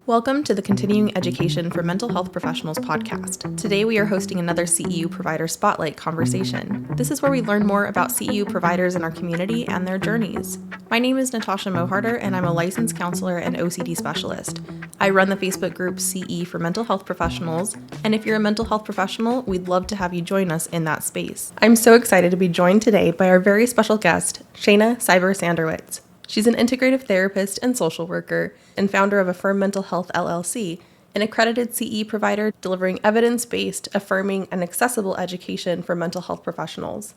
Welcome to the Continuing Education for Mental Health Professionals podcast. Today we are hosting another CEU Provider Spotlight conversation. This is where we learn more about CEU providers in our community and their journeys. My name is Natasha Moharter, and I'm a licensed counselor and OCD specialist. I run the Facebook group CE for Mental Health Professionals, and if you're a mental health professional, we'd love to have you join us in that space. I'm so excited to be joined today by our very special guest, Shaina Siber-Sanderowitz. She's an integrative therapist and social worker and founder of Affirm Mental Health, LLC, an accredited CE provider delivering evidence-based, affirming, and accessible education for mental health professionals.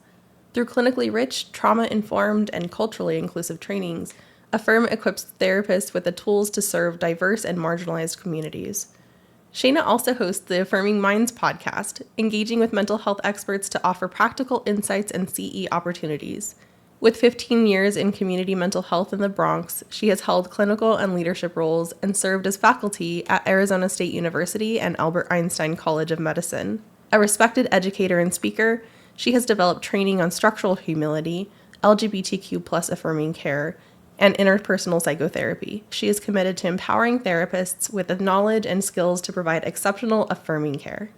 Through clinically rich, trauma-informed, and culturally inclusive trainings, Affirm equips therapists with the tools to serve diverse and marginalized communities. Shaina also hosts the Affirming Minds podcast, engaging with mental health experts to offer practical insights and CE opportunities. With 15 years in community mental health in the Bronx, she has held clinical and leadership roles and served as faculty at Arizona State University and Albert Einstein College of Medicine. A respected educator and speaker, she has developed training on structural humility, LGBTQ+ affirming care, and interpersonal psychotherapy. She is committed to empowering therapists with the knowledge and skills to provide exceptional affirming care.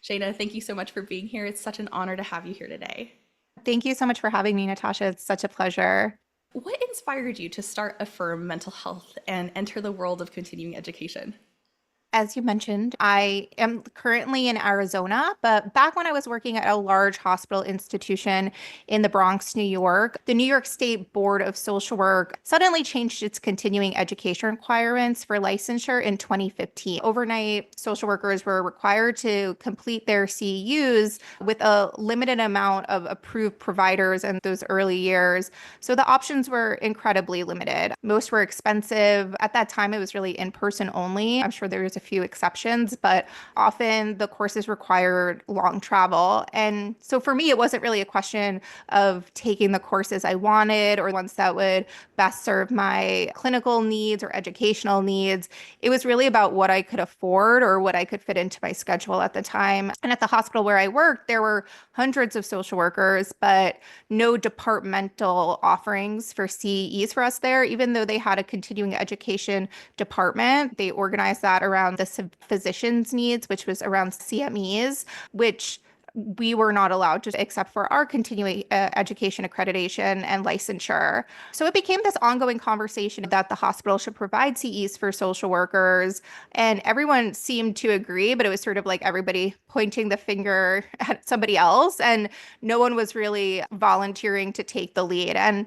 Shaina, thank you so much for being here. It's such an honor to have you here today. Thank you so much for having me, Natasha. It's such a pleasure. What inspired you to start Affirm Mental Health and enter the world of continuing education? As you mentioned, I am currently in Arizona, but back when I was working at a large hospital institution in the Bronx, New York, the New York State Board of Social Work suddenly changed its continuing education requirements for licensure in 2015. Overnight, social workers were required to complete their CEUs with a limited amount of approved providers in those early years. So the options were incredibly limited. Most were expensive. At that time, it was really in-person only. I'm sure there's a few exceptions, but often the courses required long travel. And so for me, it wasn't really a question of taking the courses I wanted or ones that would best serve my clinical needs or educational needs. It was really about what I could afford or what I could fit into my schedule at the time. And at the hospital where I worked, there were hundreds of social workers, but no departmental offerings for CEs for us there, even though they had a continuing education department. They organized that around the physician's needs, which was around CMEs, which we were not allowed to except for our continuing education accreditation and licensure. So it became this ongoing conversation that the hospital should provide CEs for social workers. And everyone seemed to agree, but it was sort of like everybody pointing the finger at somebody else. And no one was really volunteering to take the lead. And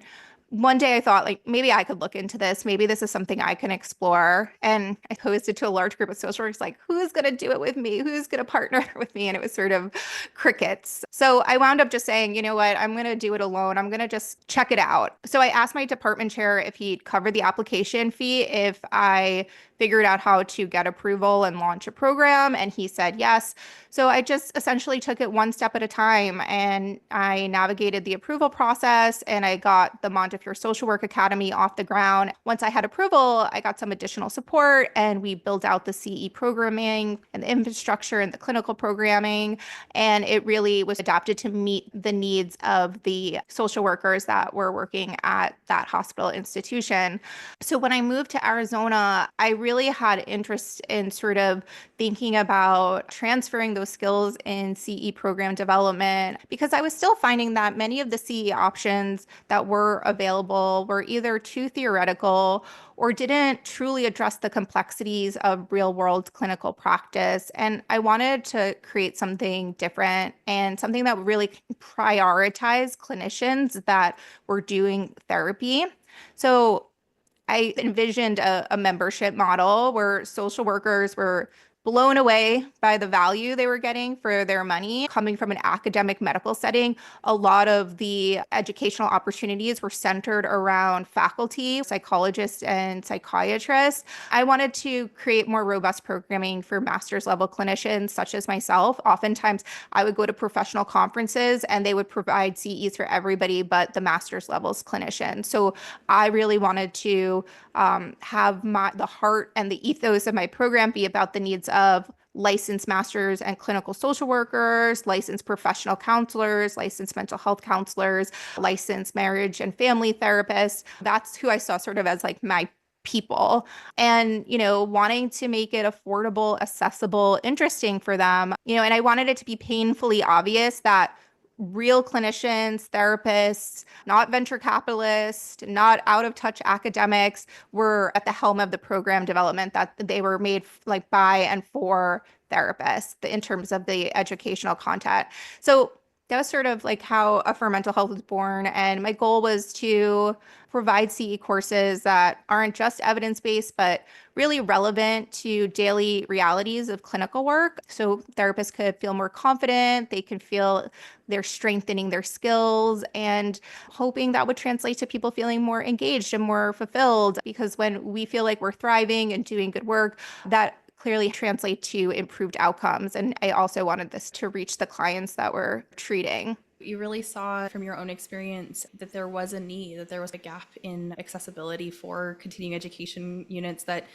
one day I thought, like, maybe I could look into this. Maybe this is something I can explore. And I posed it to a large group of social workers, like, who's going to do it with me? Who's going to partner with me? And it was sort of crickets. So I wound up just saying, you know what, I'm going to do it alone. I'm going to just check it out. So I asked my department chair if he'd cover the application fee if I figured out how to get approval and launch a program. And he said yes. So I just essentially took it one step at a time, and I navigated the approval process, and I got the Montefiore Social Work Academy off the ground. Once I had approval, I got some additional support, and we built out the CE programming and the infrastructure and the clinical programming. And it really was adapted to meet the needs of the social workers that were working at that hospital institution. So when I moved to Arizona, I really had interest in sort of thinking about transferring those skills in CE program development, because I was still finding that many of the CE options that were available were either too theoretical or didn't truly address the complexities of real-world clinical practice. And I wanted to create something different and something that would really prioritize clinicians that were doing therapy. So I envisioned a membership model where social workers were blown away by the value they were getting for their money. Coming from an academic medical setting, a lot of the educational opportunities were centered around faculty, psychologists, and psychiatrists. I wanted to create more robust programming for master's level clinicians such as myself. Oftentimes, I would go to professional conferences and they would provide CEs for everybody but the master's levels clinicians. So I really wanted to have the heart and the ethos of my program be about the needs of licensed masters and clinical social workers, licensed professional counselors, licensed mental health counselors, licensed marriage and family therapists. That's who I saw sort of as like my people and, wanting to make it affordable, accessible, interesting for them, and I wanted it to be painfully obvious that real clinicians, therapists, not venture capitalists, not out of touch academics were at the helm of the program development, that they were made like by and for therapists in terms of the educational content. So that was sort of like how Affirm Mental Health was born. And my goal was to provide CE courses that aren't just evidence-based, but really relevant to daily realities of clinical work. So therapists could feel more confident, they can feel they're strengthening their skills, and hoping that would translate to people feeling more engaged and more fulfilled. Because when we feel like we're thriving and doing good work, that clearly translate to improved outcomes. And I also wanted this to reach the clients that we're treating. You really saw from your own experience that there was a need, that there was a gap in accessibility for continuing education units that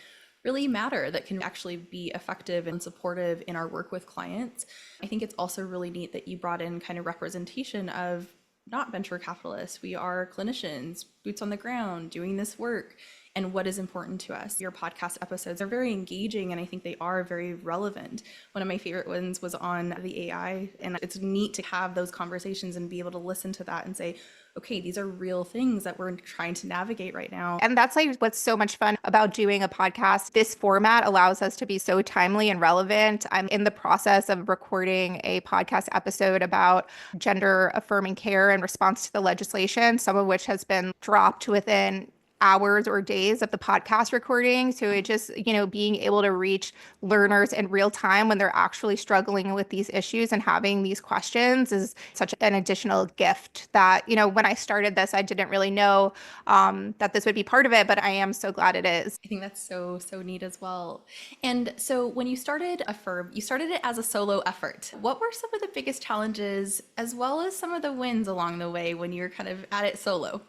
really matter, that can actually be effective and supportive in our work with clients. I think it's also really neat that you brought in kind of representation of not venture capitalists. We are clinicians, boots on the ground, doing this work, and what is important to us. Your podcast episodes are very engaging, and I think they are very relevant. One of my favorite ones was on the AI, and it's neat to have those conversations and be able to listen to that and say, okay, these are real things that we're trying to navigate right now. And that's like what's so much fun about doing a podcast. This format allows us to be so timely and relevant. I'm in the process of recording a podcast episode about gender affirming care in response to the legislation, some of which has been dropped within hours or days of the podcast recording. So it just, being able to reach learners in real time when they're actually struggling with these issues and having these questions is such an additional gift that, when I started this, I didn't really know that this would be part of it, but I am so glad it is. I think that's so neat as well. And so when you started Affirm, you started it as a solo effort. What were some of the biggest challenges as well as some of the wins along the way when you're kind of at it solo?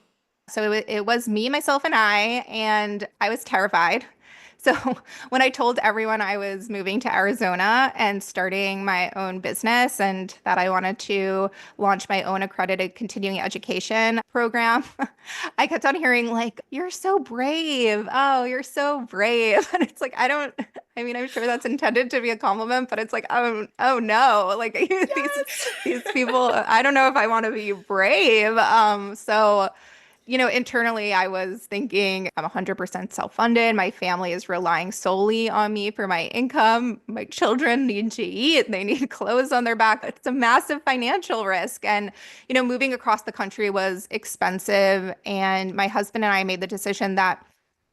So it was me, myself, and I was terrified. So when I told everyone I was moving to Arizona and starting my own business and that I wanted to launch my own accredited continuing education program, I kept on hearing like, "You're so brave. Oh, you're so brave." And it's like, I'm sure that's intended to be a compliment, but it's like, oh no, like these people, I don't know if I want to be brave. So internally, I was thinking I'm 100% self-funded. My family is relying solely on me for my income. My children need to eat. They need clothes on their back. It's a massive financial risk. And, moving across the country was expensive. And my husband and I made the decision that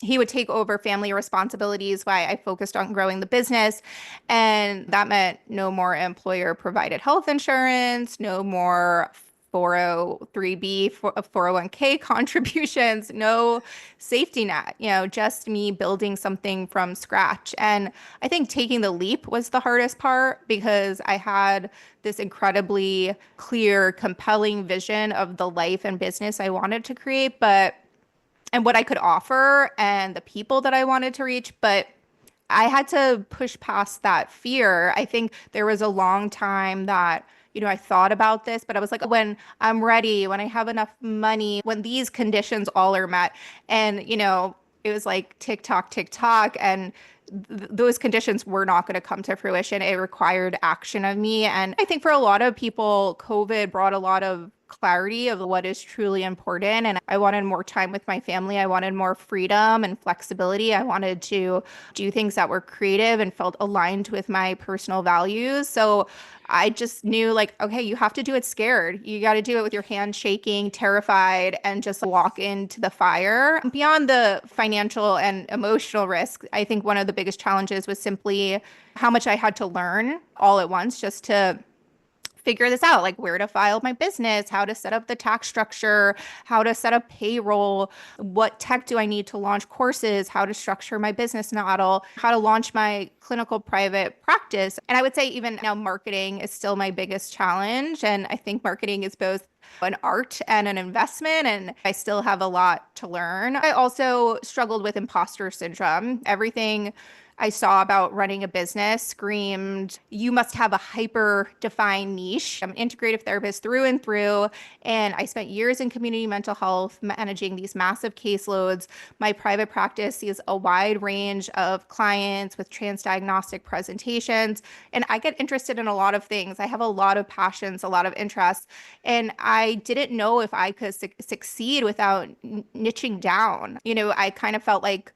he would take over family responsibilities while I focused on growing the business. And that meant no more employer provided health insurance, no more 403B, 401k contributions, no safety net, just me building something from scratch. And I think taking the leap was the hardest part because I had this incredibly clear, compelling vision of the life and business I wanted to create, and what I could offer and the people that I wanted to reach. But I had to push past that fear. I think there was a long time that I thought about this, but I was like, when I'm ready, when I have enough money, when these conditions all are met. And, it was like tick tock, and those conditions were not going to come to fruition. It required action of me. And I think for a lot of people, COVID brought a lot of clarity of what is truly important. And I wanted more time with my family. I wanted more freedom and flexibility. I wanted to do things that were creative and felt aligned with my personal values. So I just knew like, okay, you have to do it scared. You got to do it with your hands shaking, terrified, and just walk into the fire. Beyond the financial and emotional risk, I think one of the biggest challenges was simply how much I had to learn all at once just to figure this out, like where to file my business, how to set up the tax structure, how to set up payroll, what tech do I need to launch courses, how to structure my business model, how to launch my clinical private practice. And I would say even now marketing is still my biggest challenge. And I think marketing is both an art and an investment, and I still have a lot to learn. I also struggled with imposter syndrome. Everything I saw about running a business screamed, you must have a hyper defined niche. I'm an integrative therapist through and through. And I spent years in community mental health managing these massive caseloads. My private practice sees a wide range of clients with transdiagnostic presentations. And I get interested in a lot of things. I have a lot of passions, a lot of interests. And I didn't know if I could succeed without niching down. I kind of felt like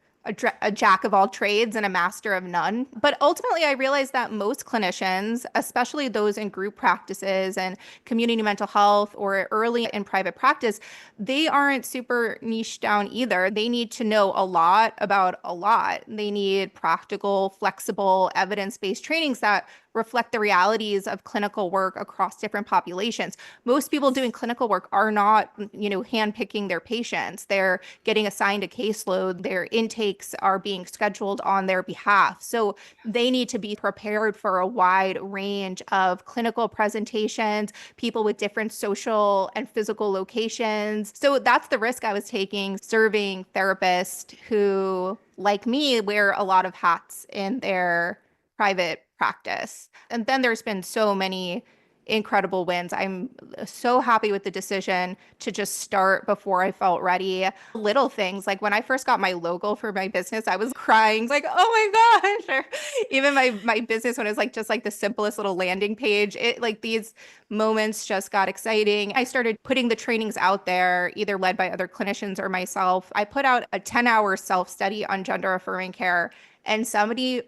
a jack of all trades and a master of none. But ultimately, I realized that most clinicians, especially those in group practices and community mental health or early in private practice, they aren't super niche down either. They need to know a lot about a lot. They need practical, flexible, evidence-based trainings that reflect the realities of clinical work across different populations. Most people doing clinical work are not, handpicking their patients. They're getting assigned a caseload. Their intakes are being scheduled on their behalf. So they need to be prepared for a wide range of clinical presentations, people with different social and physical locations. So that's the risk I was taking, serving therapists who, like me, wear a lot of hats in their private practice. And then there's been so many incredible wins. I'm so happy with the decision to just start before I felt ready. Little things like when I first got my logo for my business, I was crying like, oh my gosh. Or even my business when it was like just like the simplest little landing page, it like these moments just got exciting. I started putting the trainings out there, either led by other clinicians or myself. I put out a 10-hour self-study on gender affirming care, and somebody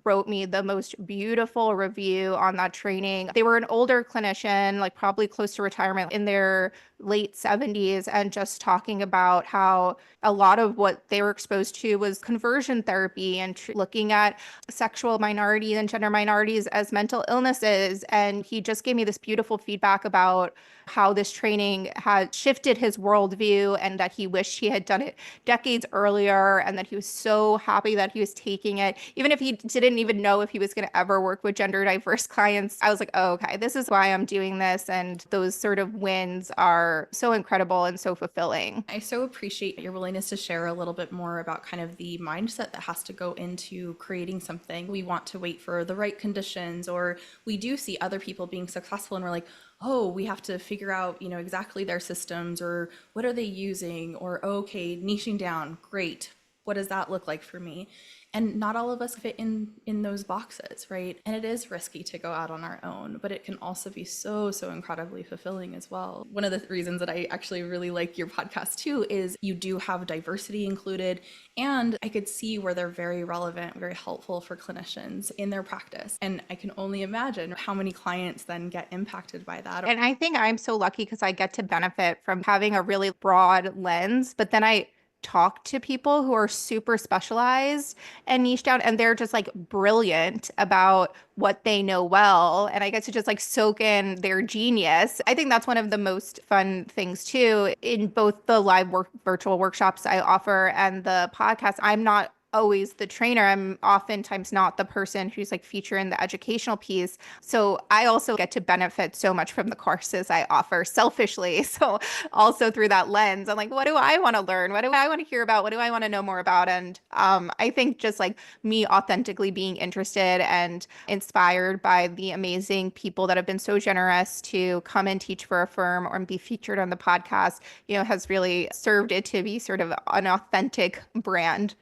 wrote me the most beautiful review on that training. They were an older clinician, like probably close to retirement in their late 70s, and just talking about how a lot of what they were exposed to was conversion therapy and looking at sexual minorities and gender minorities as mental illnesses. And he just gave me this beautiful feedback about how this training had shifted his worldview and that he wished he had done it decades earlier, and that he was so happy that he was taking it. Even if he didn't even know if he was going to ever work with gender diverse clients, I was like, oh, okay, this is why I'm doing this. And those sort of wins are so incredible and so fulfilling. I so appreciate your willingness to share a little bit more about kind of the mindset that has to go into creating something. We want to wait for the right conditions, or we do see other people being successful and we're like, oh, we have to figure out, exactly their systems, or what are they using, or okay, niching down, great. What does that look like for me? And not all of us fit in those boxes, right? And it is risky to go out on our own, but it can also be so, so incredibly fulfilling as well. One of the reasons that I actually really like your podcast too is you do have diversity included, and I could see where they're very relevant, very helpful for clinicians in their practice. And I can only imagine how many clients then get impacted by that. And I think I'm so lucky because I get to benefit from having a really broad lens, but then I talk to people who are super specialized and niche down, and they're just like brilliant about what they know well. And I get to just like soak in their genius. I think that's one of the most fun things too in both the live virtual workshops I offer and the podcast. I'm not always the trainer. I'm oftentimes not the person who's like featured in the educational piece. So I also get to benefit so much from the courses I offer selfishly. So also through that lens, I'm like, what do I want to learn? What do I want to hear about? What do I want to know more about? And I think just like me authentically being interested and inspired by the amazing people that have been so generous to come and teach for Affirm or be featured on the podcast, has really served it to be sort of an authentic brand.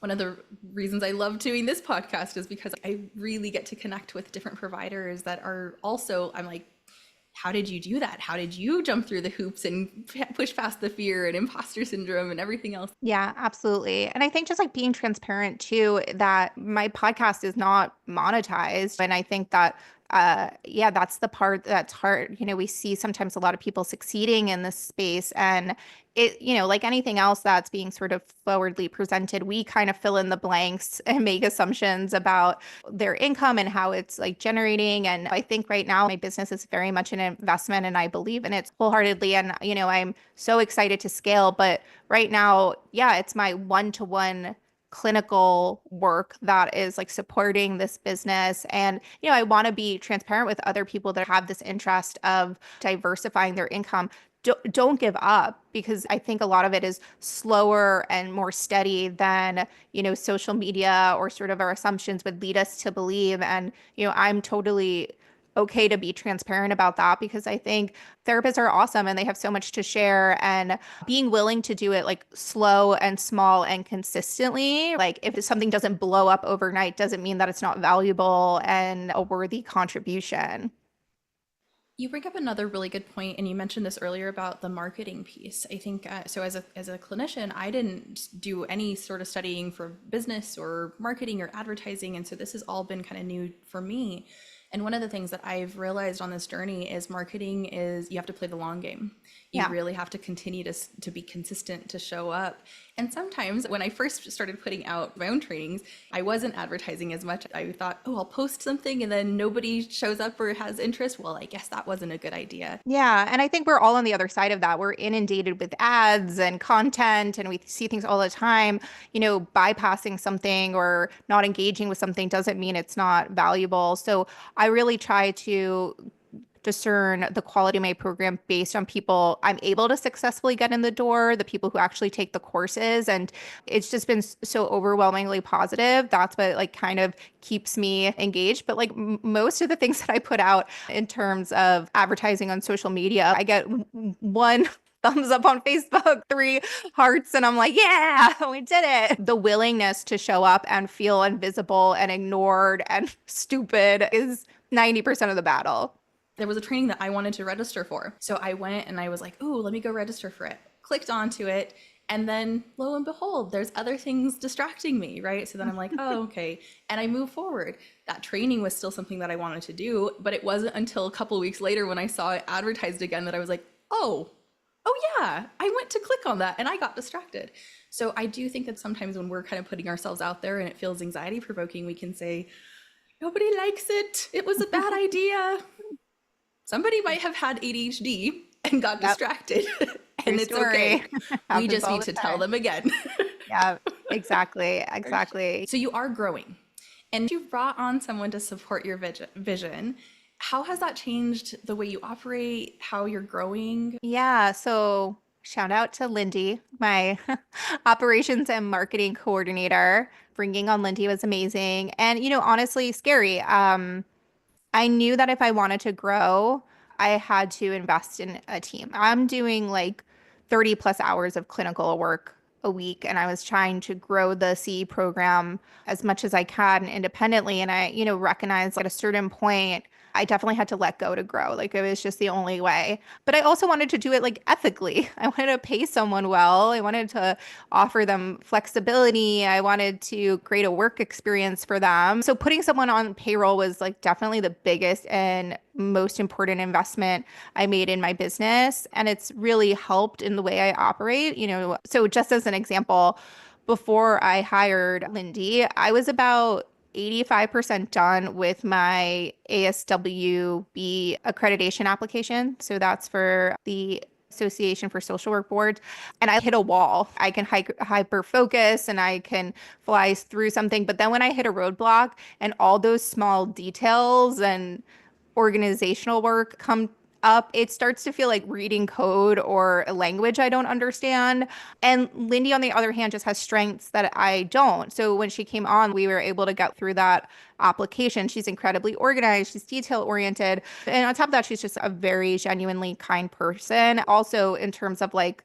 One of the reasons I love doing this podcast is because I really get to connect with different providers that are also, I'm like, how did you do that? How did you jump through the hoops and push past the fear and imposter syndrome and everything else? Yeah, absolutely. And I think just like being transparent too, that my podcast is not monetized. And I think that yeah, that's the part that's hard. We see sometimes a lot of people succeeding in this space, and it, like anything else that's being sort of forwardly presented, we kind of fill in the blanks and make assumptions about their income and how it's like generating. And I think right now my business is very much an investment, and I believe in it wholeheartedly. And, I'm so excited to scale. But right now, yeah, it's my one-to-one clinical work that is like supporting this business. And, I want to be transparent with other people that have this interest of diversifying their income. don't give up, because I think a lot of it is slower and more steady than, social media or sort of our assumptions would lead us to believe. And, I'm totally okay to be transparent about that, because I think therapists are awesome and they have so much to share, and being willing to do it like slow and small and consistently. Like if something doesn't blow up overnight, doesn't mean that it's not valuable and a worthy contribution. You bring up another really good point, and you mentioned this earlier about the marketing piece. I think so. As a clinician, I didn't do any sort of studying for business or marketing or advertising, and so this has all been kind of new for me. And one of the things that I've realized on this journey is marketing is you have to play the long game. You Yeah. really have to continue to be consistent, to show up. And sometimes when I first started putting out my own trainings, I wasn't advertising as much. I thought, oh, I'll post something and then nobody shows up or has interest. Well, I guess that wasn't a good idea. Yeah, and I think we're all on the other side of that. We're inundated with ads and content, and we see things all the time. Bypassing something or not engaging with something doesn't mean it's not valuable. So I really try to discern the quality of my program based on people I'm able to successfully get in the door, the people who actually take the courses. And it's just been so overwhelmingly positive. That's what like kind of keeps me engaged. But like most of the things that I put out in terms of advertising on social media, I get one thumbs up on Facebook, three hearts, and I'm like, yeah, we did it. The willingness to show up and feel invisible and ignored and stupid is 90% of the battle. There was a training that I wanted to register for. So I went and I was like, ooh, let me go register for it. Clicked onto it. And then lo and behold, there's other things distracting me, right? So then I'm like, oh, okay. And I move forward. That training was still something that I wanted to do, but it wasn't until a couple weeks later when I saw it advertised again that I was like, oh yeah, I went to click on that and I got distracted. So I do think that sometimes when we're kind of putting ourselves out there and it feels anxiety provoking, we can say, nobody likes it. It was a bad idea. Somebody might have had ADHD and got distracted, and it's okay. We just need to tell them again. Yeah, exactly. Exactly. So you are growing, and you've brought on someone to support your vision. How has that changed the way you operate, how you're growing? Yeah. So shout out to Lindy, my operations and marketing coordinator. Bringing on Lindy was amazing. And, honestly, scary. I knew that if I wanted to grow, I had to invest in a team. I'm doing like 30 plus hours of clinical work a week, and I was trying to grow the CE program as much as I can independently. And I, recognized at a certain point, I definitely had to let go to grow. Like it was just the only way. But I also wanted to do it like ethically. I wanted to pay someone well. I wanted to offer them flexibility. I wanted to create a work experience for them. So putting someone on payroll was like definitely the biggest and most important investment I made in my business. And it's really helped in the way I operate. So just as an example, before I hired Lindy, I was about 85% done with my ASWB accreditation application. So that's for the Association for Social Work Boards. And I hit a wall. I can hyper focus and I can fly through something. But then when I hit a roadblock and all those small details and organizational work come up, it starts to feel like reading code or a language I don't understand. And Lindy, on the other hand, just has strengths that I don't. So when she came on, we were able to get through that application. She's incredibly organized, she's detail oriented. And on top of that, she's just a very genuinely kind person. Also, in terms of like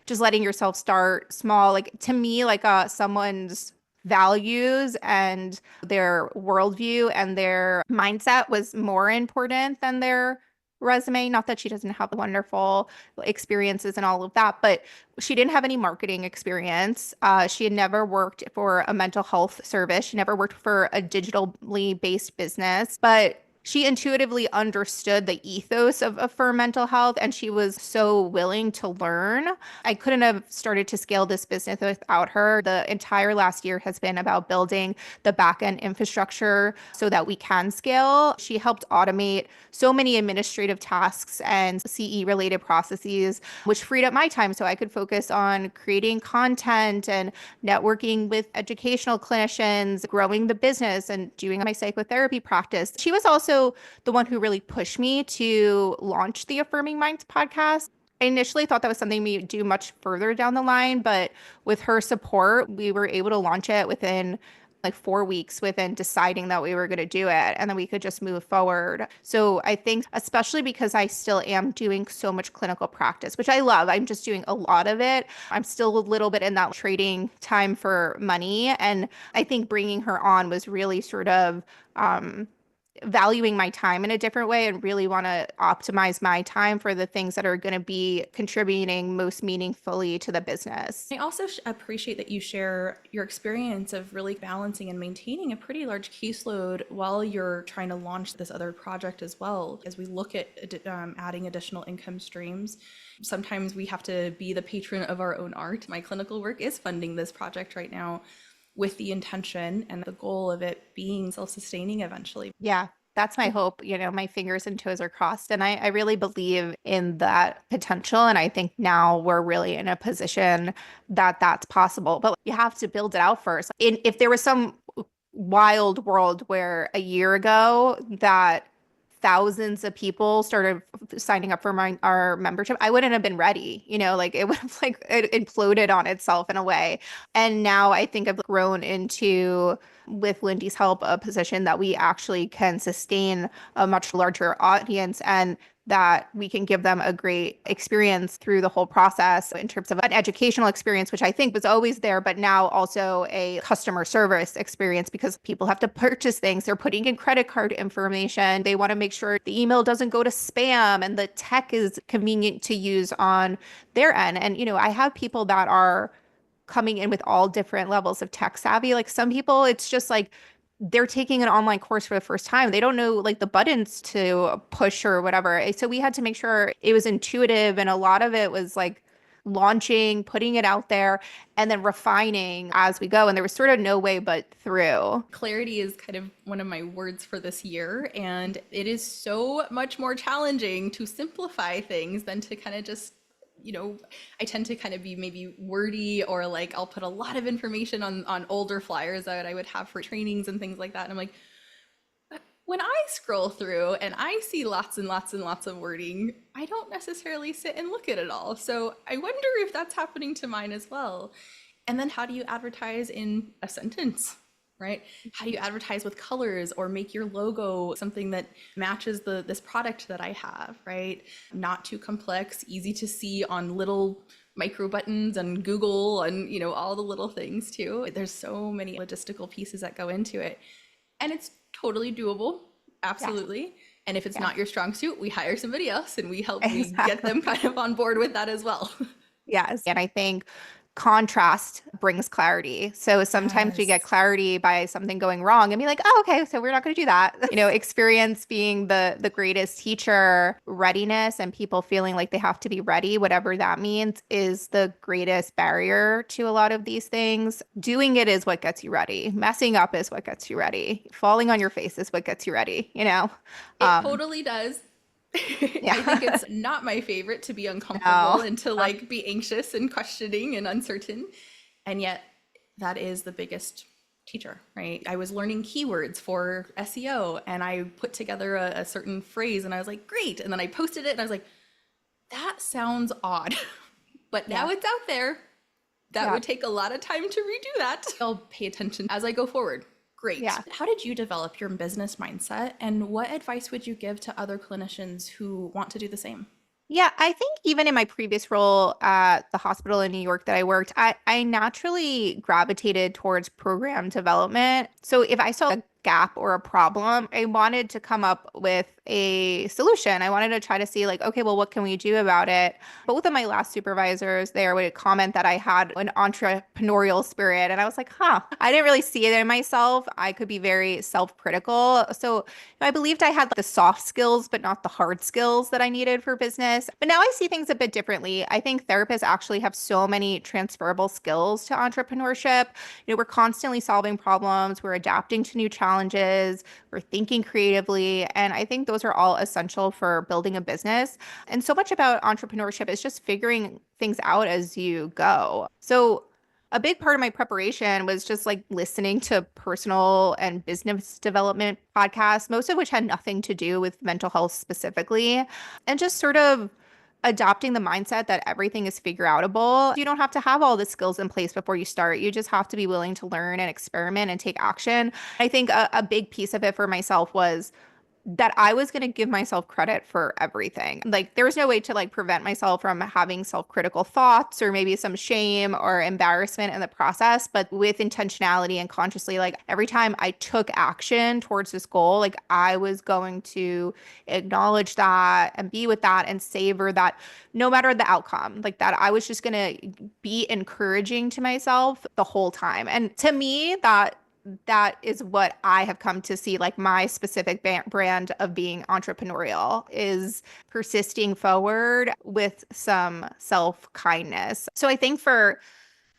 just letting yourself start small, like to me, like someone's values and their worldview and their mindset was more important than their resume. Not that she doesn't have wonderful experiences and all of that, but she didn't have any marketing experience. She had never worked for a mental health service. She never worked for a digitally based business, but she intuitively understood the ethos of Affirm Mental Health, and she was so willing to learn. I couldn't have started to scale this business without her. The entire last year has been about building the back-end infrastructure so that we can scale. She helped automate so many administrative tasks and CE-related processes, which freed up my time so I could focus on creating content and networking with educational clinicians, growing the business, and doing my psychotherapy practice. She was also the one who really pushed me to launch the Affirming Minds podcast. I initially thought that was something we would do much further down the line, but with her support, we were able to launch it within like 4 weeks within deciding that we were going to do it, and then we could just move forward. So I think, especially because I still am doing so much clinical practice, which I love, I'm just doing a lot of it. I'm still a little bit in that trading time for money. And I think bringing her on was really sort of, valuing my time in a different way and really want to optimize my time for the things that are going to be contributing most meaningfully to the business. I also appreciate that you share your experience of really balancing and maintaining a pretty large caseload while you're trying to launch this other project as well. As we look at adding additional income streams, sometimes we have to be the patron of our own art. My clinical work is funding this project right now with the intention and the goal of it being self-sustaining eventually. Yeah, that's my hope. My fingers and toes are crossed. And I really believe in that potential. And I think now we're really in a position that that's possible. But you have to build it out first. If there was some wild world where a year ago that thousands of people started signing up for our membership, I wouldn't have been ready. Like it would have like it imploded on itself in a way. And now I think I've grown into, with Lindy's help, a position that we actually can sustain a much larger audience and that we can give them a great experience through the whole process in terms of an educational experience, which I think was always there, but now also a customer service experience because people have to purchase things. They're putting in credit card information. They want to make sure the email doesn't go to spam and the tech is convenient to use on their end. And, I have people that are coming in with all different levels of tech savvy. Like some people, it's just like they're taking an online course for the first time. They don't know like the buttons to push or whatever. So we had to make sure it was intuitive. And a lot of it was like launching, putting it out there, and then refining as we go. And there was sort of no way but through. Clarity is kind of one of my words for this year. And it is so much more challenging to simplify things than to kind of just I tend to kind of be maybe wordy, or like I'll put a lot of information on older flyers that I would have for trainings and things like that. And I'm like, when I scroll through and I see lots and lots and lots of wording, I don't necessarily sit and look at it all. So I wonder if that's happening to mine as well. And then how do you advertise in a sentence? Right? How do you advertise with colors or make your logo something that matches this product that I have, right? Not too complex, easy to see on little micro buttons and Google and, all the little things too. There's so many logistical pieces that go into it. And it's totally doable. Absolutely. Yeah. And if it's not your strong suit, we hire somebody else and we help we get them kind of on board with that as well. Yes. And I think contrast brings clarity. So sometimes we get clarity by something going wrong and be like, oh, okay, so we're not going to do that. Experience being the greatest teacher, readiness and people feeling like they have to be ready, whatever that means, is the greatest barrier to a lot of these things. Doing it is what gets you ready. Messing up is what gets you ready. Falling on your face is what gets you ready, It totally does. Yeah. I think it's not my favorite to be uncomfortable and to like be anxious and questioning and uncertain. And yet that is the biggest teacher, right? I was learning keywords for SEO and I put together a certain phrase and I was like, great. And then I posted it and I was like, that sounds odd, but now it's out there. That would take a lot of time to redo that. I'll pay attention as I go forward. Great. Yeah. How did you develop your business mindset and what advice would you give to other clinicians who want to do the same? Yeah, I think even in my previous role at the hospital in New York that I worked, I naturally gravitated towards program development. So if I saw a gap or a problem, I wanted to come up with a solution. I wanted to try to see like, okay, well, what can we do about it? Both of my last supervisors there would comment that I had an entrepreneurial spirit. And I was like, I didn't really see it in myself. I could be very self-critical. So I believed I had the soft skills, but not the hard skills that I needed for business. But now I see things a bit differently. I think therapists actually have so many transferable skills to entrepreneurship. We're constantly solving problems. We're adapting to new challenges. We're thinking creatively. And I think those are all essential for building a business. And so much about entrepreneurship is just figuring things out as you go. So a big part of my preparation was just like listening to personal and business development podcasts, most of which had nothing to do with mental health specifically, and just sort of adopting the mindset that everything is figure outable. You don't have to have all the skills in place before you start. You just have to be willing to learn and experiment and take action. I think a big piece of it for myself was that I was going to give myself credit for everything. Like there was no way to like prevent myself from having self-critical thoughts or maybe some shame or embarrassment in the process, but with intentionality and consciously, like every time I took action towards this goal, like I was going to acknowledge that and be with that and savor that no matter the outcome, like that I was just going to be encouraging to myself the whole time. And to me, that is what I have come to see, like my specific brand of being entrepreneurial is persisting forward with some self-kindness. So I think for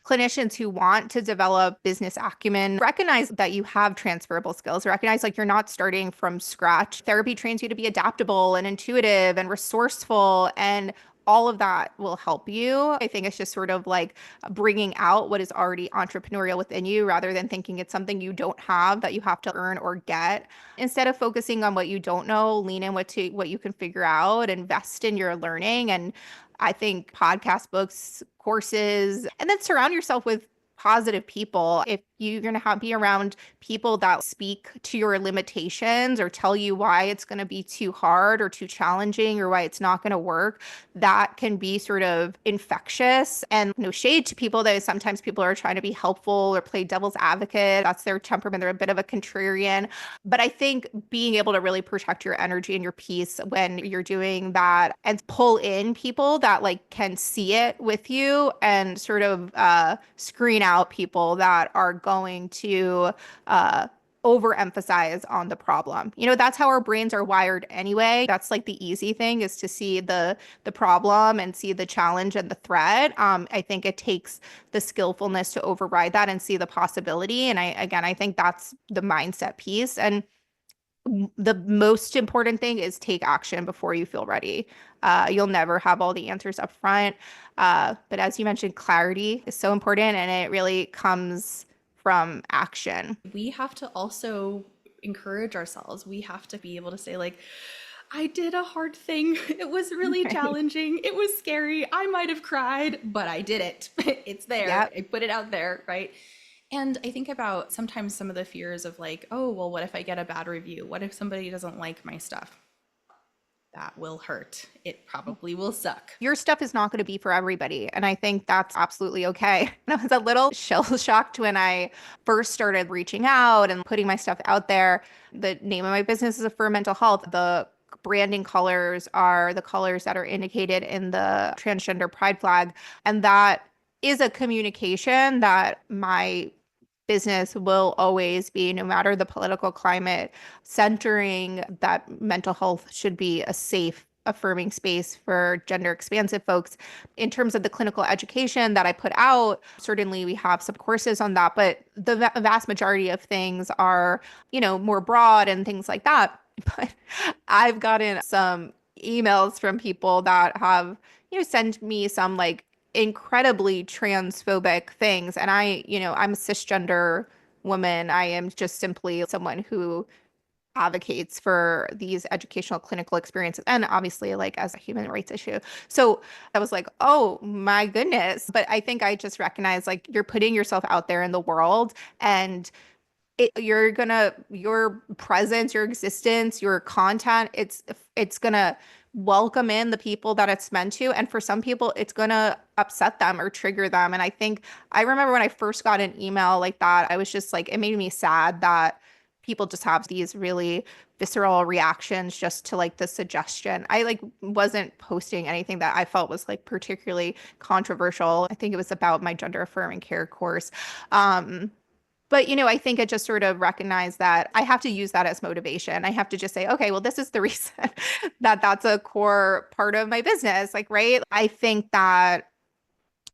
clinicians who want to develop business acumen, recognize that you have transferable skills, recognize like you're not starting from scratch. Therapy trains you to be adaptable and intuitive and resourceful, and all of that will help you. I think it's just sort of like bringing out what is already entrepreneurial within you rather than thinking it's something you don't have that you have to earn or get. Instead of focusing on what you don't know, lean in what you can figure out, invest in your learning. And I think podcast, books, courses, and then surround yourself with positive people. If you're going to be around people that speak to your limitations or tell you why it's going to be too hard or too challenging or why it's not going to work, that can be sort of infectious. And no shade to people, that sometimes people are trying to be helpful or play devil's advocate. That's their temperament. They're a bit of a contrarian. But I think being able to really protect your energy and your peace when you're doing that and pull in people that like can see it with you and sort of screen out people that are going to overemphasize on the problem. You know, that's how our brains are wired anyway. That's like the easy thing, is to see the problem and see the challenge and the threat. I think it takes the skillfulness to override that and see the possibility. And I think that's the mindset piece. And the most important thing is take action before you feel ready. You'll never have all the answers up front. But as you mentioned, clarity is so important, and it really comes from action. We have to also encourage ourselves. We have to be able to say, like, I did a hard thing. It was really challenging. It was scary. I might have cried, but I did it. It's there. Yep. I put it out there, right? And I think about sometimes some of the fears of like, oh, well, what if I get a bad review? What if somebody doesn't like my stuff? That will hurt. It probably will suck. Your stuff is not going to be for everybody. And I think that's absolutely okay. And I was a little shell shocked when I first started reaching out and putting my stuff out there. The name of my business is Affirm Mental Health. The branding colors are the colors that are indicated in the transgender pride flag. And that is a communication that my business will always be, no matter the political climate, centering that mental health should be a safe, affirming space for gender expansive folks. In terms of the clinical education that I put out, certainly we have some courses on that, but the vast majority of things are, you know, more broad and things like that. But I've gotten some emails from people that have, you know, sent me some like incredibly transphobic things. And I'm a cisgender woman. I am just simply someone who advocates for these educational clinical experiences, and obviously like as a human rights issue. So I was like, oh my goodness. But I think I just recognize like you're putting yourself out there in the world, and your presence, your existence, your content, it's gonna welcome in the people that it's meant to. And for some people, it's gonna upset them or trigger them. And I remember when I first got an email like that, I was just like, it made me sad that people just have these really visceral reactions just to like the suggestion. I like wasn't posting anything that I felt was like particularly controversial. I think it was about my gender affirming care course. But, you know, I think I just sort of recognize that I have to use that as motivation. I have to just say, okay, well, this is the reason that that's a core part of my business. Like, right. I think that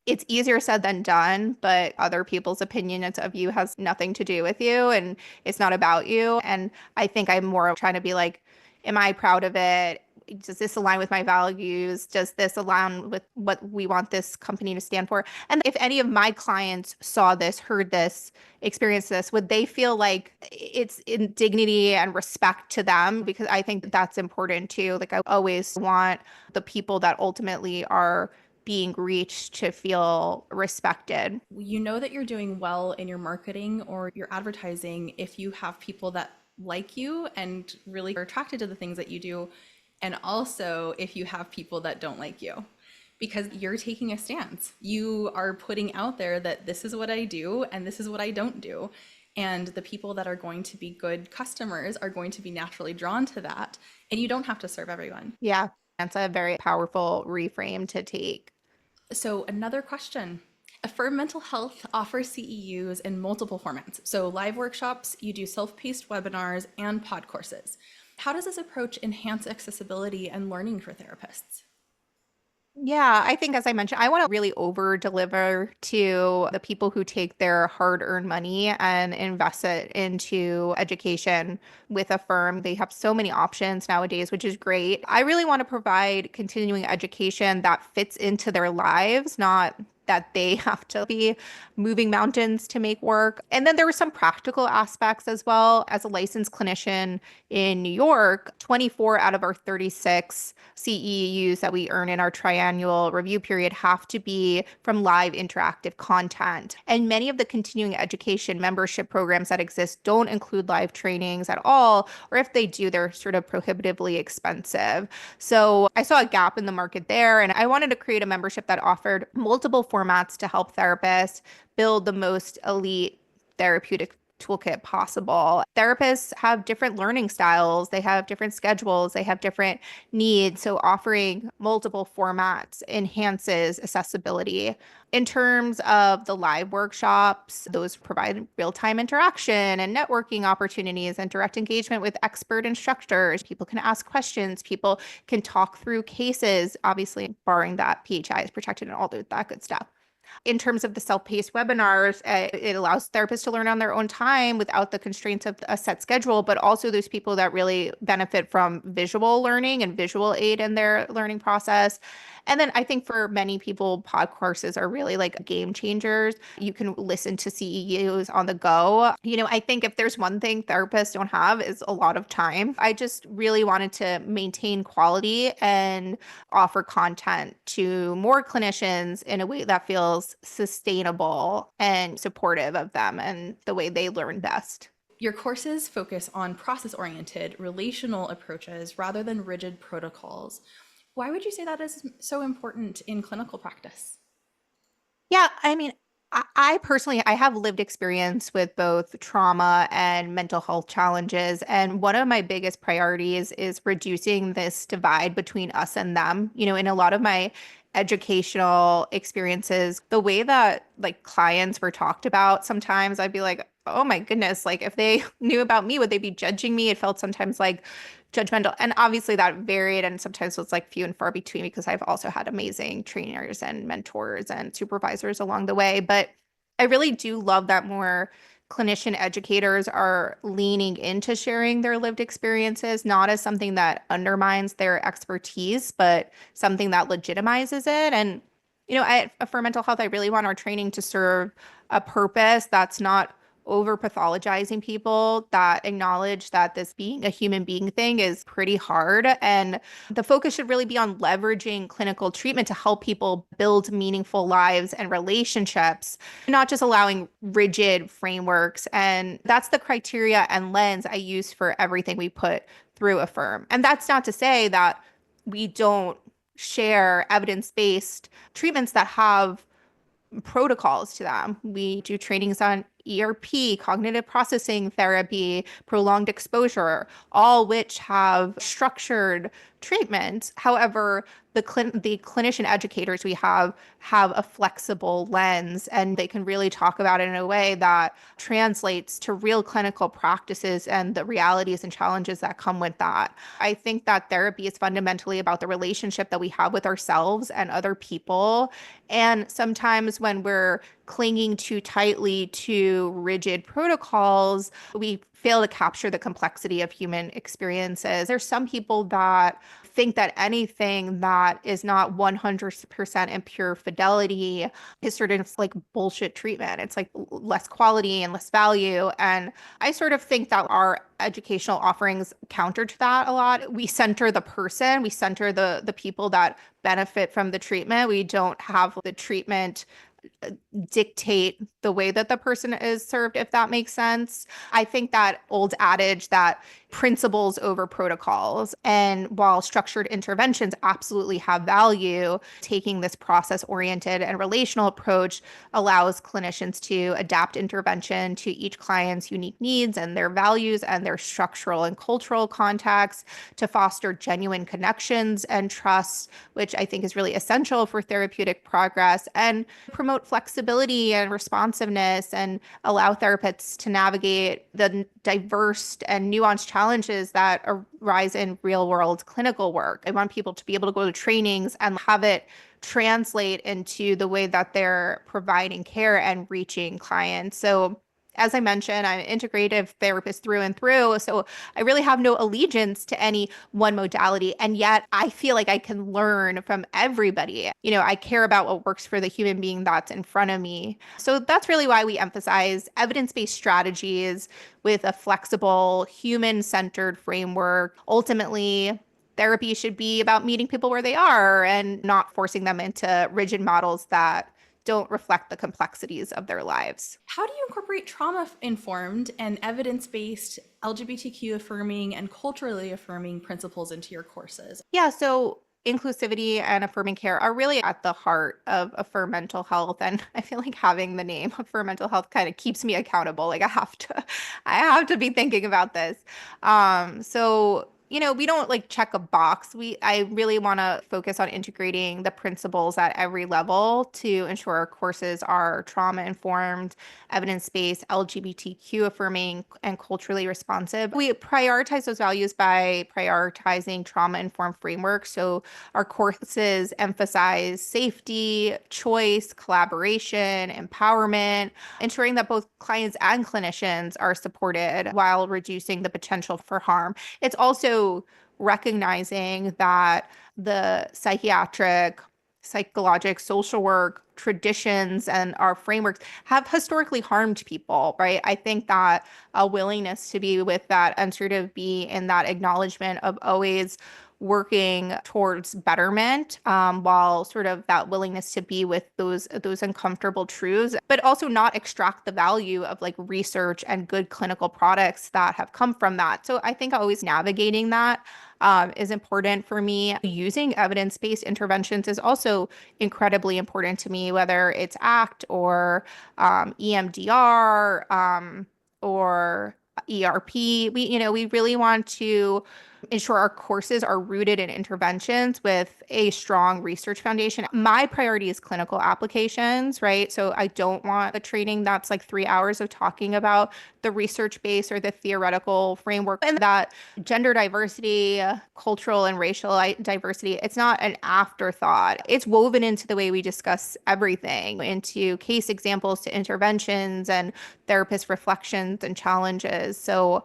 it's easier said than done, but other people's opinions of you has nothing to do with you, and it's not about you. And I think I'm more trying to be like, am I proud of it? does this align with my values? Does this align with what we want this company to stand for? And if any of my clients saw this, heard this, experienced this, would they feel like it's in dignity and respect to them? Because I think that's important too. Like I always want the people that ultimately are being reached to feel respected. You know that you're doing well in your marketing or your advertising if you have people that like you and really are attracted to the things that you do, and also if you have people that don't like you. Because you're taking a stance. You are putting out there that this is what I do and this is what I don't do. And the people that are going to be good customers are going to be naturally drawn to that. And you don't have to serve everyone. Yeah, that's a very powerful reframe to take. So another question. Affirm Mental Health offers CEUs in multiple formats. So live workshops, you do self-paced webinars, and pod courses. How does this approach enhance accessibility and learning for therapists? Yeah, I think as I mentioned, I want to really over deliver to the people who take their hard earned money and invest it into education with Affirm. They have so many options nowadays, which is great. I really want to provide continuing education that fits into their lives, not that they have to be moving mountains to make work. And then there were some practical aspects as well. As a licensed clinician in New York, 24 out of our 36 CEUs that we earn in our triennial review period have to be from live interactive content. And many of the continuing education membership programs that exist don't include live trainings at all, or if they do, they're sort of prohibitively expensive. So I saw a gap in the market there, and I wanted to create a membership that offered multiple formats to help therapists build the most elite therapeutic toolkit possible. Therapists have different learning styles, they have different schedules, they have different needs. So offering multiple formats enhances accessibility. In terms of the live workshops, those provide real-time interaction and networking opportunities and direct engagement with expert instructors. People can ask questions, people can talk through cases, obviously barring that PHI is protected and all that good stuff. In terms of the self-paced webinars, it allows therapists to learn on their own time without the constraints of a set schedule, but also those people that really benefit from visual learning and visual aid in their learning process. And then I think for many people, pod courses are really like game changers. You can listen to CEUs on the go. I think if there's one thing therapists don't have is a lot of time. I just really wanted to maintain quality and offer content to more clinicians in a way that feels sustainable and supportive of them and the way they learn best. Your courses focus on process-oriented, relational approaches rather than rigid protocols. Why would you say that is so important in clinical practice? Yeah, I mean, I personally, I have lived experience with both trauma and mental health challenges. And one of my biggest priorities is reducing this divide between us and them. In a lot of my educational experiences, the way that like clients were talked about, sometimes I'd be like, oh my goodness, like if they knew about me, would they be judging me? It felt sometimes like judgmental. And obviously that varied. And sometimes it's like few and far between because I've also had amazing trainers and mentors and supervisors along the way. But I really do love that more clinician educators are leaning into sharing their lived experiences, not as something that undermines their expertise, but something that legitimizes it. And, at Affirm Mental Health, I really want our training to serve a purpose that's not over pathologizing people, that acknowledge that this being a human being thing is pretty hard. And the focus should really be on leveraging clinical treatment to help people build meaningful lives and relationships, not just allowing rigid frameworks. And that's the criteria and lens I use for everything we put through Affirm. And that's not to say that we don't share evidence-based treatments that have protocols to them. We do trainings on ERP, cognitive processing therapy, prolonged exposure, all which have structured treatment. However, the clinician educators we have a flexible lens, and they can really talk about it in a way that translates to real clinical practices and the realities and challenges that come with that. I think that therapy is fundamentally about the relationship that we have with ourselves and other people. And sometimes when we're clinging too tightly to rigid protocols, we fail to capture the complexity of human experiences. There's some people that think that anything that is not 100% in pure fidelity is sort of like bullshit treatment. It's like less quality and less value. And I sort of think that our educational offerings counter to that a lot. We center the person, we center the people that benefit from the treatment. We don't have the treatment dictate the way that the person is served, if that makes sense. I think that old adage that principles over protocols, and while structured interventions absolutely have value, taking this process-oriented and relational approach allows clinicians to adapt intervention to each client's unique needs and their values and their structural and cultural context to foster genuine connections and trust, which I think is really essential for therapeutic progress, and promote flexibility and responsiveness and allow therapists to navigate the diverse and nuanced challenges that arise in real world clinical work. I want people to be able to go to trainings and have it translate into the way that they're providing care and reaching clients. So as I mentioned, I'm an integrative therapist through and through. So I really have no allegiance to any one modality. And yet I feel like I can learn from everybody. I care about what works for the human being that's in front of me. So that's really why we emphasize evidence-based strategies with a flexible, human-centered framework. Ultimately, therapy should be about meeting people where they are and not forcing them into rigid models that don't reflect the complexities of their lives. How do you incorporate trauma-informed and evidence-based LGBTQ affirming and culturally affirming principles into your courses? Yeah, so inclusivity and affirming care are really at the heart of Affirm Mental Health. And I feel like having the name Affirm Mental Health kind of keeps me accountable. Like I have to be thinking about this. So we don't like check a box. I really want to focus on integrating the principles at every level to ensure our courses are trauma informed, evidence-based, LGBTQ affirming, and culturally responsive. We prioritize those values by prioritizing trauma-informed frameworks. So our courses emphasize safety, choice, collaboration, empowerment, ensuring that both clients and clinicians are supported while reducing the potential for harm. It's also recognizing that the psychiatric, psychologic, social work traditions and our frameworks have historically harmed people, right? I think that a willingness to be with that and sort of be in that acknowledgement of always working towards betterment, while sort of that willingness to be with those uncomfortable truths, but also not extract the value of like research and good clinical products that have come from that. So I think always navigating that is important for me. Using evidence-based interventions is also incredibly important to me, whether it's ACT or EMDR or ERP. We really want to ensure our courses are rooted in interventions with a strong research foundation. My priority is clinical applications, right? So I don't want a training that's like 3 hours of talking about the research base or the theoretical framework. And that gender diversity, cultural and racial diversity, it's not an afterthought. It's woven into the way we discuss everything, into case examples to interventions and therapist reflections and challenges. So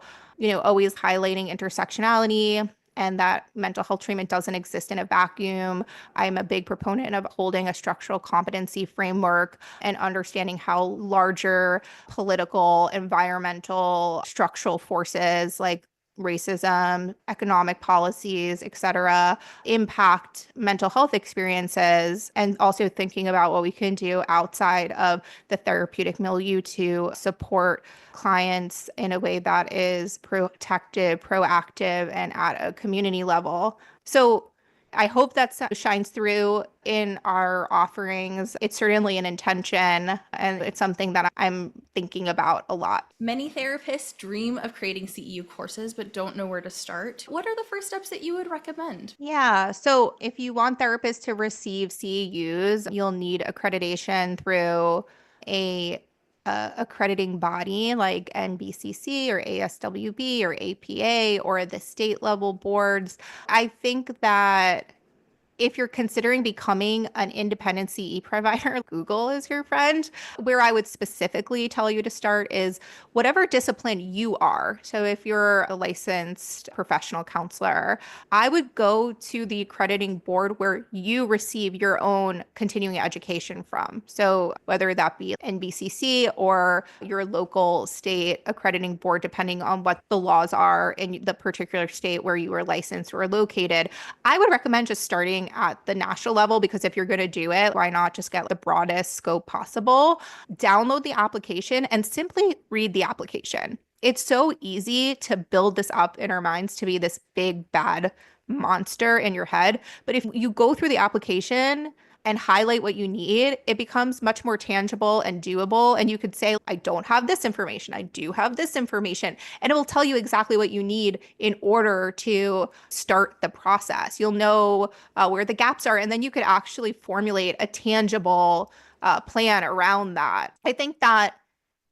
always highlighting intersectionality and that mental health treatment doesn't exist in a vacuum. I'm a big proponent of holding a structural competency framework and understanding how larger political, environmental, structural forces like racism, economic policies, et cetera, impact mental health experiences, and also thinking about what we can do outside of the therapeutic milieu to support clients in a way that is protective, proactive, and at a community level. So I hope that shines through in our offerings. It's certainly an intention, and it's something that I'm thinking about a lot. Many therapists dream of creating CEU courses but don't know where to start. What are the first steps that you would recommend? Yeah. So if you want therapists to receive CEUs, you'll need accreditation through a accrediting body like NBCC or ASWB or APA or the state level boards. I think that if you're considering becoming an independent CE provider, Google is your friend. Where I would specifically tell you to start is whatever discipline you are. So if you're a licensed professional counselor, I would go to the accrediting board where you receive your own continuing education from. So whether that be NBCC or your local state accrediting board, depending on what the laws are in the particular state where you are licensed or located, I would recommend just starting at the national level, because if you're going to do it, why not just get the broadest scope possible? Download the application and simply read the application. It's so easy to build this up in our minds to be this big, bad monster in your head. But if you go through the application and highlight what you need, it becomes much more tangible and doable. And you could say, I don't have this information. I do have this information. And it will tell you exactly what you need in order to start the process. You'll know where the gaps are. And then you could actually formulate a tangible plan around that. I think that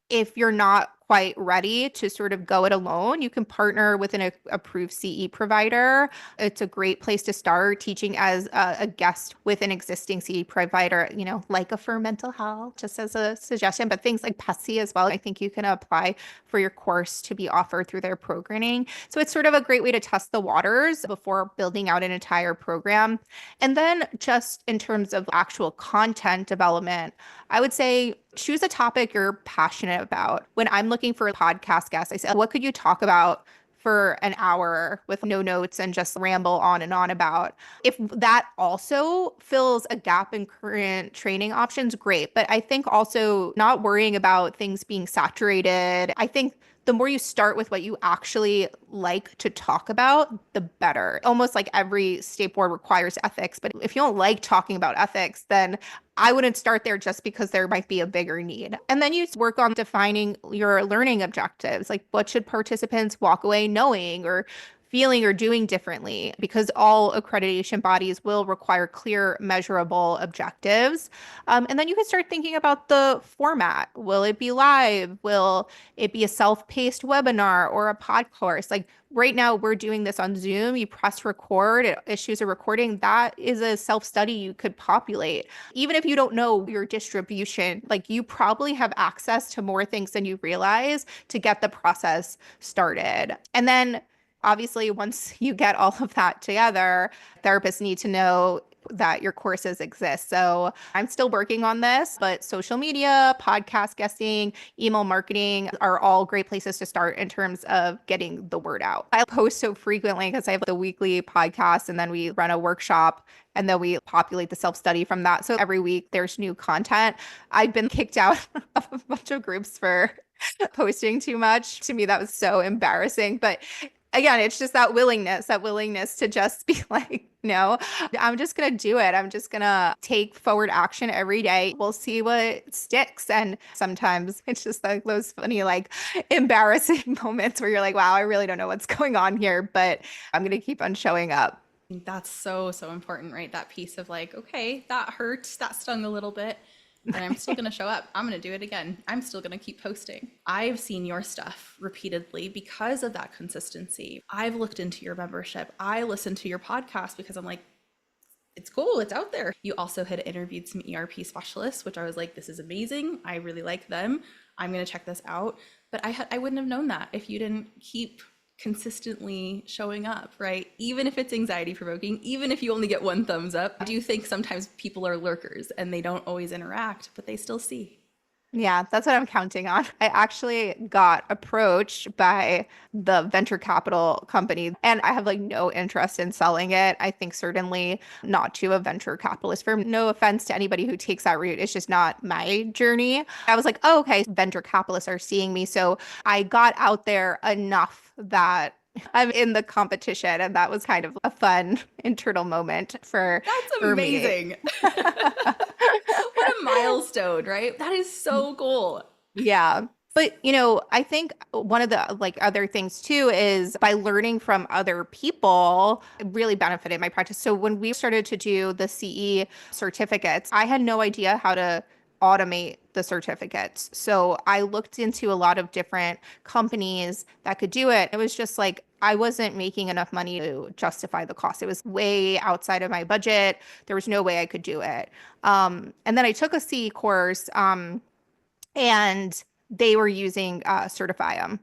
if you're not quite ready to sort of go it alone, you can partner with an approved CE provider. It's a great place to start teaching as a guest with an existing CE provider, like Affirm Mental Health, just as a suggestion, but things like PESI as well. I think you can apply for your course to be offered through their programming. So it's sort of a great way to test the waters before building out an entire program. And then just in terms of actual content development, I would say choose a topic you're passionate about. When I'm looking for a podcast guest, I say, what could you talk about for an hour with no notes and just ramble on and on about? If that also fills a gap in current training options, great. But I think also not worrying about things being saturated. I think the more you start with what you actually like to talk about, the better. Almost like every state board requires ethics. But if you don't like talking about ethics, then I wouldn't start there just because there might be a bigger need. And then you work on defining your learning objectives. Like, what should participants walk away knowing or feeling or doing differently? Because all accreditation bodies will require clear, measurable objectives. And then you can start thinking about the format. Will it be live? Will it be a self-paced webinar or a pod course? Like right now, we're doing this on Zoom. You press record, it issues a recording. That is a self-study you could populate. Even if you don't know your distribution, like you probably have access to more things than you realize to get the process started. And then obviously, once you get all of that together, therapists need to know that your courses exist. So I'm still working on this, but social media, podcast guesting, email marketing are all great places to start in terms of getting the word out. I post so frequently because I have the weekly podcast and then we run a workshop and then we populate the self-study from that. So every week there's new content. I've been kicked out of a bunch of groups for posting too much. To me, that was so embarrassing. But again, it's just that willingness to just be like, no, I'm just going to do it. I'm just going to take forward action every day. We'll see what sticks. And sometimes it's just like those funny, like embarrassing moments where you're like, wow, I really don't know what's going on here, but I'm going to keep on showing up. That's so important, right? That piece of like, okay, that hurt, that stung a little bit, but I'm still going to show up. I'm going to do it again. I'm still going to keep posting. I've seen your stuff repeatedly because of that consistency. I've looked into your membership. I listened to your podcast because I'm like, it's cool. It's out there. You also had interviewed some ERP specialists, which I was like, this is amazing. I really like them. I'm going to check this out. But I wouldn't have known that if you didn't keep consistently showing up, right? Even if it's anxiety provoking, even if you only get one thumbs up. I do think sometimes people are lurkers and they don't always interact, but they still see. Yeah, that's what I'm counting on. I actually got approached by the venture capital company and I have like no interest in selling it. I think certainly not to a venture capitalist firm. No offense to anybody who takes that route. It's just not my journey. I was like, oh, okay, venture capitalists are seeing me. So I got out there enough that I'm in the competition. And that was kind of a fun internal moment for amazing. What a milestone, right? That is so cool. Yeah. But, I think one of the like other things too is by learning from other people, it really benefited my practice. So when we started to do the CE certificates, I had no idea how to automate the certificates. So I looked into a lot of different companies that could do it. It was just like, I wasn't making enough money to justify the cost. It was way outside of my budget. There was no way I could do it. And then I took a CE course, and they were using Certifium,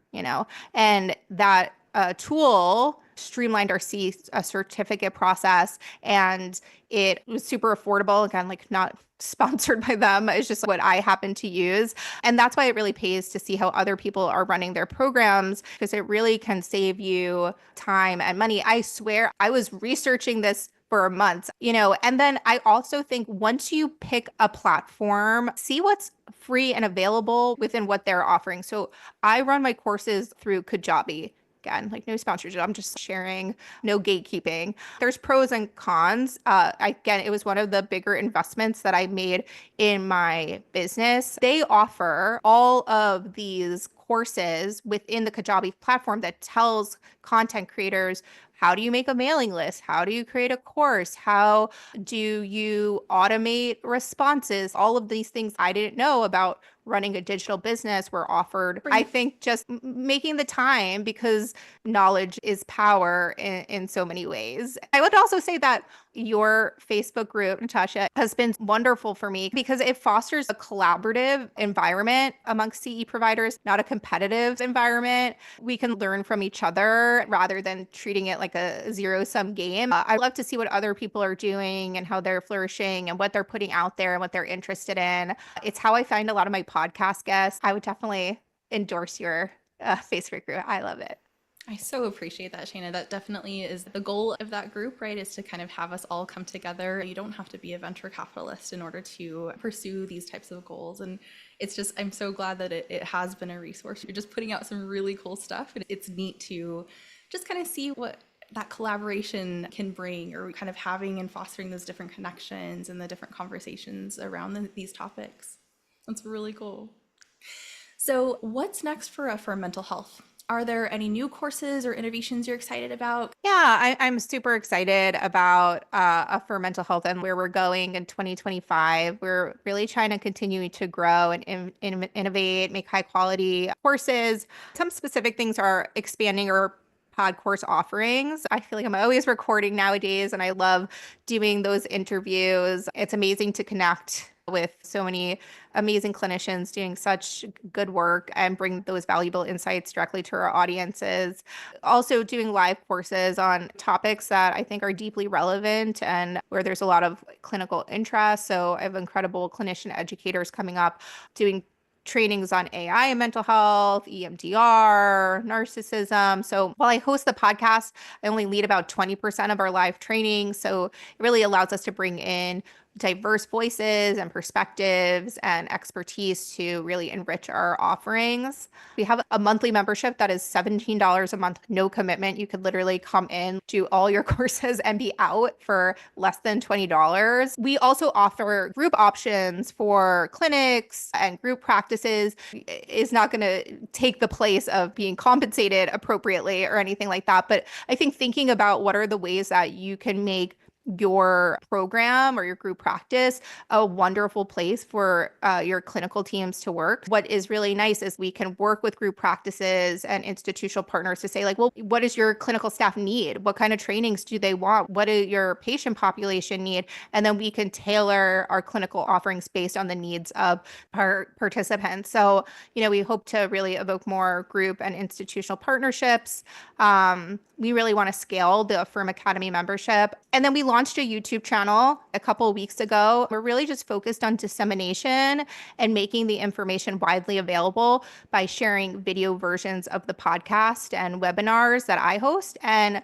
and that tool streamlined our certificate process, and it was super affordable. Again, like not sponsored by them. It's just what I happen to use. And that's why it really pays to see how other people are running their programs, because it really can save you time and money. I swear I was researching this for months, and then I also think once you pick a platform, see what's free and available within what they're offering. So I run my courses through Kajabi. Again, like no sponsorship. I'm just sharing, no gatekeeping. There's pros and cons. Again, it was one of the bigger investments that I made in my business. They offer all of these courses within the Kajabi platform that tells content creators, how do you make a mailing list? How do you create a course? How do you automate responses? All of these things I didn't know about running a digital business were offered. I think just making the time, because knowledge is power in so many ways. I would also say that your Facebook group, Natasha, has been wonderful for me because it fosters a collaborative environment amongst CE providers, not a competitive environment. We can learn from each other rather than treating it like a zero-sum game. I love to see what other people are doing and how they're flourishing and what they're putting out there and what they're interested in. It's how I find a lot of my podcast guests. I would definitely endorse your Facebook group. I love it. I so appreciate that, Shaina. That definitely is the goal of that group, right? Is to kind of have us all come together. You don't have to be a venture capitalist in order to pursue these types of goals. And it's just, I'm so glad that it has been a resource. You're just putting out some really cool stuff. And it's neat to just kind of see what that collaboration can bring, or kind of having and fostering those different connections and the different conversations around these topics. That's really cool. So what's next for Affirm Mental Health? Are there any new courses or innovations you're excited about? Yeah, I'm super excited about Affirm Mental Health and where we're going in 2025. We're really trying to continue to grow and innovate, make high quality courses. Some specific things are expanding our pod course offerings. I feel like I'm always recording nowadays, and I love doing those interviews. It's amazing to connect with so many amazing clinicians doing such good work and bring those valuable insights directly to our audiences. Also doing live courses on topics that I think are deeply relevant and where there's a lot of clinical interest. So I have incredible clinician educators coming up doing trainings on AI and mental health, EMDR, narcissism. So while I host the podcast, I only lead about 20% of our live training. So it really allows us to bring in diverse voices and perspectives and expertise to really enrich our offerings. We have a monthly membership that is $17 a month, no commitment. You could literally come in, do all your courses, and be out for less than $20. We also offer group options for clinics and group practices. Is not going to take the place of being compensated appropriately or anything like that. But I think thinking about what are the ways that you can make your program or your group practice a wonderful place for your clinical teams to work. What is really nice is we can work with group practices and institutional partners to say, like, well, what does your clinical staff need? What kind of trainings do they want? What do your patient population need? And then we can tailor our clinical offerings based on the needs of our participants. So, we hope to really evoke more group and institutional partnerships. We really want to scale the Affirm Academy membership. And then we launched a YouTube channel a couple of weeks ago. We're really just focused on dissemination and making the information widely available by sharing video versions of the podcast and webinars that I host. And,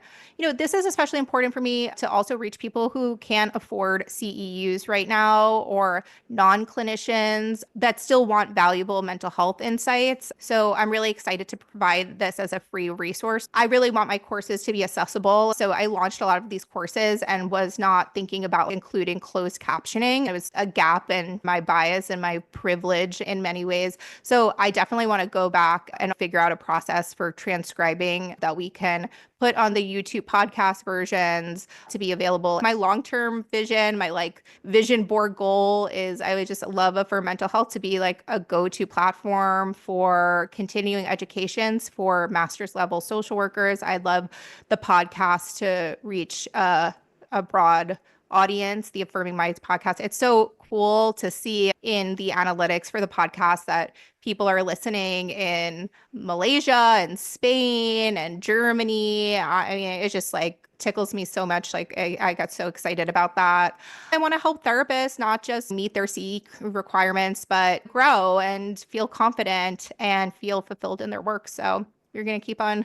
this is especially important for me to also reach people who can't afford CEUs right now, or non-clinicians that still want valuable mental health insights. So I'm really excited to provide this as a free resource. I really want my courses to be accessible. So I launched a lot of these courses, and was not thinking about including closed captioning. It was a gap in my bias and my privilege in many ways. So I definitely want to go back and figure out a process for transcribing that we can put on the YouTube podcast versions to be available. My long-term vision, my like vision board goal is I would just love Affirm Mental Health to be like a go-to platform for continuing educations for master's level social workers. I'd love the podcast to reach a broad audience, the Affirming Minds podcast. It's so cool to see in the analytics for the podcast that people are listening in Malaysia and Spain and Germany. I mean, it just like tickles me so much. Like I got so excited about that. I want to help therapists not just meet their CE requirements, but grow and feel confident and feel fulfilled in their work. So you're going to keep on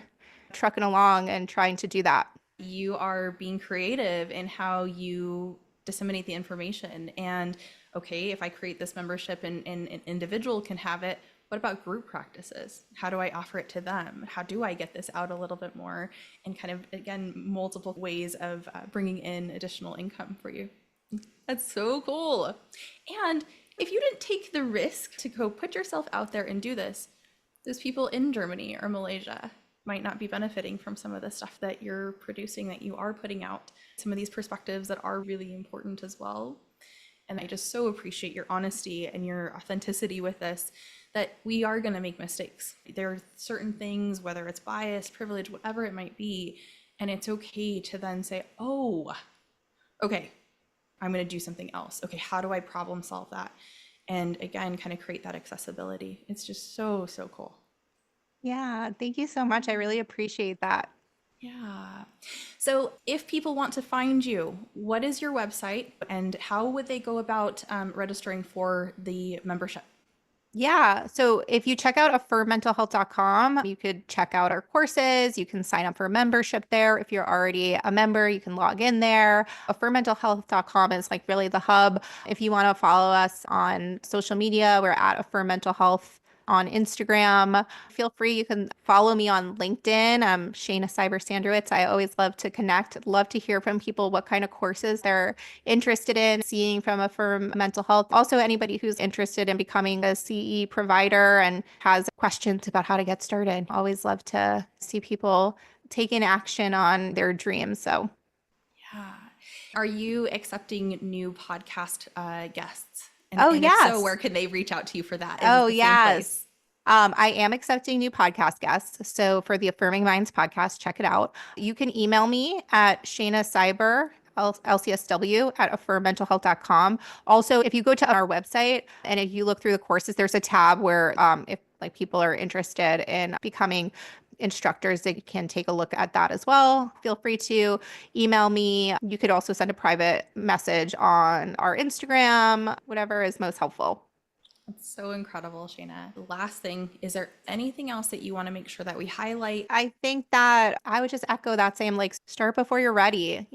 trucking along and trying to do that. You are being creative in how you disseminate the information. And okay, if I create this membership and an individual can have it, what about group practices? How do I offer it to them? How do I get this out a little bit more? And kind of, again, multiple ways of bringing in additional income for you. That's so cool. And if you didn't take the risk to go put yourself out there and do this, those people in Germany or Malaysia might not be benefiting from some of the stuff that you're producing, that you are putting out, some of these perspectives that are really important as well. And I just so appreciate your honesty and your authenticity with this, that we are going to make mistakes. There are certain things, whether it's bias, privilege, whatever it might be, and it's okay to then say, oh, okay, I'm going to do something else. Okay, how do I problem solve that? And again, kind of create that accessibility. It's just so, so cool. Yeah, thank you so much. I really appreciate that. Yeah. So if people want to find you, what is your website and how would they go about registering for the membership? Yeah. So if you check out affirmmentalhealth.com, you could check out our courses. You can sign up for a membership there. If you're already a member, you can log in there. Affirmmentalhealth.com is like really the hub. If you want to follow us on social media, we're at Affirm Mental Health on Instagram. Feel free. You can follow me on LinkedIn. I'm Shaina Siber-Sanderowitz. I always love to connect. Love to hear from people what kind of courses they're interested in seeing from Affirm Mental Health. Also, anybody who's interested in becoming a CE provider and has questions about how to get started. Always love to see people taking action on their dreams. So, yeah. Are you accepting new podcast guests? And if so, yes. where can they reach out to you for that? Is Oh, it the same place? yes. I am accepting new podcast guests. So for the Affirming Minds podcast, check it out. You can email me at Shaina Siber, LCSW at affirmmentalhealth.com. Also, if you go to our website and if you look through the courses, there's a tab where if like people are interested in becoming instructors, they can take a look at that as well. Feel free to email me. You could also send a private message on our Instagram, whatever is most helpful. That's so incredible, Shaina. The last thing, is there anything else that you want to make sure that we highlight? I think that I would just echo that same, like, start before you're ready,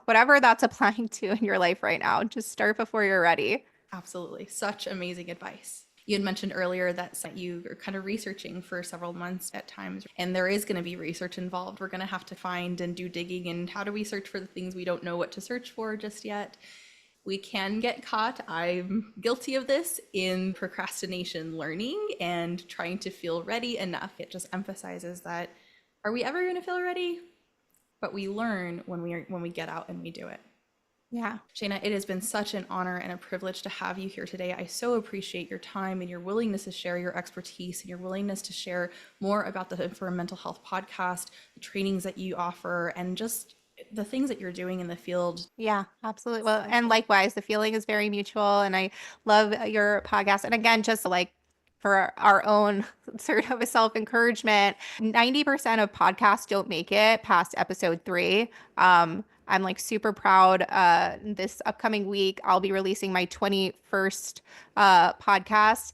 whatever that's applying to in your life right now, just start before you're ready. Absolutely. Such amazing advice. You had mentioned earlier that you are kind of researching for several months at times, and there is going to be research involved. We're going to have to find and do digging, and how do we search for the things we don't know what to search for just yet? We can get caught, I'm guilty of this, in procrastination learning and trying to feel ready enough. It just emphasizes that, are we ever going to feel ready? But we learn when we get out and we do it. Yeah. Shaina, it has been such an honor and a privilege to have you here today. I so appreciate your time and your willingness to share your expertise and your willingness to share more about the Affirm Mental Health podcast, the trainings that you offer, and just the things that you're doing in the field. Yeah, absolutely. Well, and likewise, the feeling is very mutual, and I love your podcast. And again, just like for our own sort of a self-encouragement, 90% of podcasts don't make it past episode 3. I'm like super proud. This upcoming week, I'll be releasing my 21st podcast,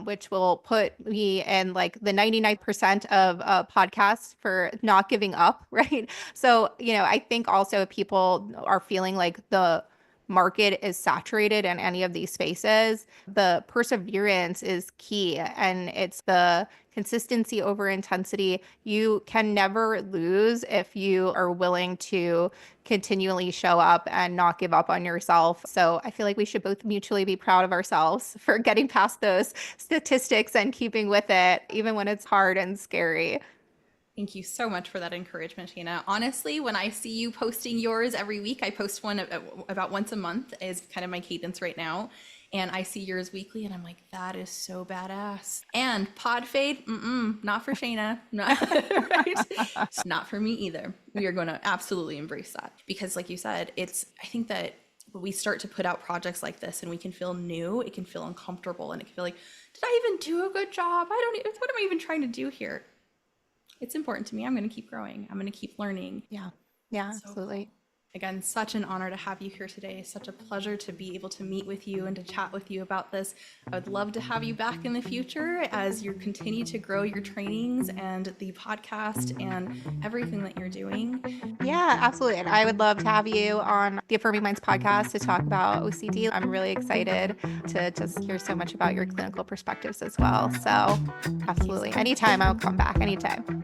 which will put me in like the 99% of podcasts for not giving up, right? So, I think also if people are feeling like the market is saturated in any of these spaces, the perseverance is key. And it's the consistency over intensity. You can never lose if you are willing to continually show up and not give up on yourself. So I feel like we should both mutually be proud of ourselves for getting past those statistics and keeping with it, even when it's hard and scary. Thank you so much for that encouragement, Shaina. Honestly, when I see you posting yours every week, I post one about once a month is kind of my cadence right now. And I see yours weekly and I'm like, that is so badass. And pod fade, not for Shaina. Not, right? Not for me either. We are going to absolutely embrace that. Because like you said, I think that when we start to put out projects like this and we can feel new, it can feel uncomfortable and it can feel like, did I even do a good job? What am I even trying to do here? It's important to me. I'm going to keep growing. I'm going to keep learning. Yeah, absolutely. Again, such an honor to have you here today. Such a pleasure to be able to meet with you and to chat with you about this. I would love to have you back in the future as you continue to grow your trainings and the podcast and everything that you're doing. Yeah, absolutely. And I would love to have you on the Affirming Minds podcast to talk about OCD. I'm really excited to just hear so much about your clinical perspectives as well. So absolutely. Anytime I'll come back, anytime.